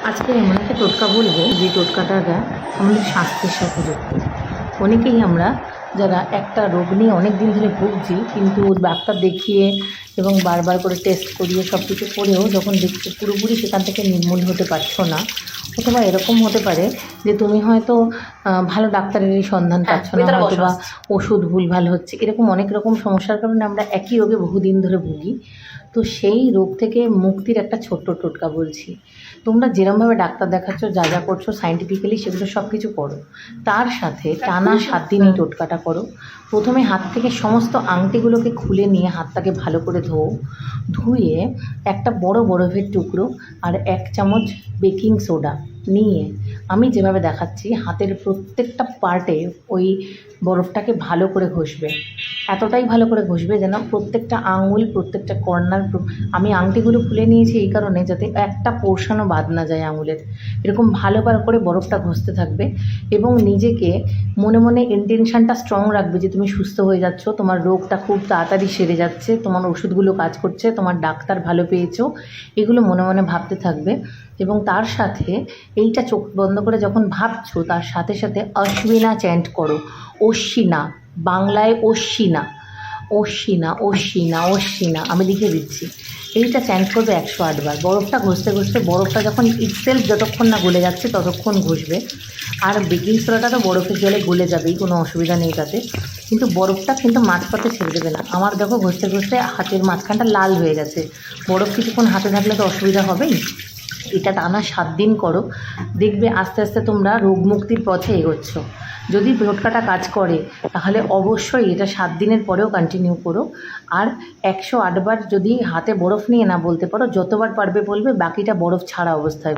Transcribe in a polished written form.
আজকে এমন একটা টোটকা বলবো যে টোটকাটা আমাদের স্বাস্থ্যের সাথে যুক্ত। অনেকেই আমরা যারা একটা রোগ নিয়ে অনেক দিন ধরে ভুগছি, কিন্তু ডাক্তার দেখিয়ে এবং বারবার করে টেস্ট করিয়ে সব কিছু করেও যখন দেখছি পুরোপুরি সেখান থেকে নির্মূল হতে পারছো না, অথবা এরকম হতে পারে যে তুমি হয়তো ভালো ডাক্তারেরই সন্ধান পাচ্ছ না, হয়তো বা ওষুধ ভুলভাল হচ্ছে, এরকম অনেক রকম সমস্যার কারণে আমরা একই রোগে বহুদিন ধরে ভুগি। তো সেই রোগ থেকে মুক্তির একটা ছোট্ট টোটকা বলছি। তোমরা যেরমভাবে ডাক্তার দেখাচ্ছ, যা যা করছো সায়েন্টিফিক্যালি, সেগুলো সব কিছু করো। তার সাথে টানা 7 দিন এই টোটকাটা করো। প্রথমে হাত থেকে সমস্ত আংটিগুলোকে খুলে নিয়ে হাতটাকে ভালো করে ধুয়ে একটা বড় বরফের টুকরো আর 1 চামচ বেকিং সোডা নিয়ে আমি যেভাবে দেখাচ্ছি হাতের প্রত্যেকটা পার্টে ওই বরফটাকে ভালো করে ঘষবে। এতটাই ভালো করে ঘষবে যেন প্রত্যেকটা আঙুল, প্রত্যেকটা কর্নার, আমি আংটিগুলো খুলে নিয়েছি এই কারণে যাতে একটা পোর্শনও বাদ না যায় আঙুলের। এরকম ভালো করে বরফটা ঘষতে থাকবে এবং নিজেকে মনে মনে ইন্টেনশনটা স্ট্রং রাখবে যে তুমি সুস্থ হয়ে যাচ্ছ, তোমার রোগটা খুব তাড়াতাড়ি সেরে যাচ্ছে, তোমার ওষুধগুলো কাজ করছে, তোমার ডাক্তার ভালো পেয়েছো, এগুলো মনে মনে ভাবতে থাকবে। এবং তার সাথে এইটা চোখ বন্ধ করে যখন ভাবছো, তার সাথে সাথে অশ্বিনা চ্যান্ট করো। অশ্বিনা, বাংলায় অশ্বিনা, অশ্বিনা, অশ্বিনা, অশ্বিনা, আমি লিখে দিচ্ছি। এইটা চ্যান্ট করবে 108 বার। বরফটা ঘষতে ঘষতে বরফটা যখন ইটসেলফ যতক্ষণ না গলে যাচ্ছে ততক্ষণ ঘষবে। আর বেকিং সোডাটা তো বরফের জলে গলে যাবেই, কোনো অসুবিধা নেই তাতে, কিন্তু বরফটা কিন্তু মাঝপথে ছেড়ে দেবে না। আমার দেখো ঘষতে ঘষতে হাতের মাঝখানটা লাল হয়ে গেছে। বরফ কিছুক্ষণ হাতে থাকলে তো অসুবিধা হবেই। এটা টানা 7 দিন করো, দেখবে আস্তে আস্তে তোমরা রোগমুক্তির পথে এগোচ্ছ। যদি টোটকাটা কাজ করে তাহলে অবশ্যই এটা 7 দিনের পরেও কন্টিনিউ করো। আর 108 বার যদি হাতে বরফ নিয়ে না বলতে পারো, যতবার পারবে বলবে, বাকিটা বরফ ছাড়া অবস্থায়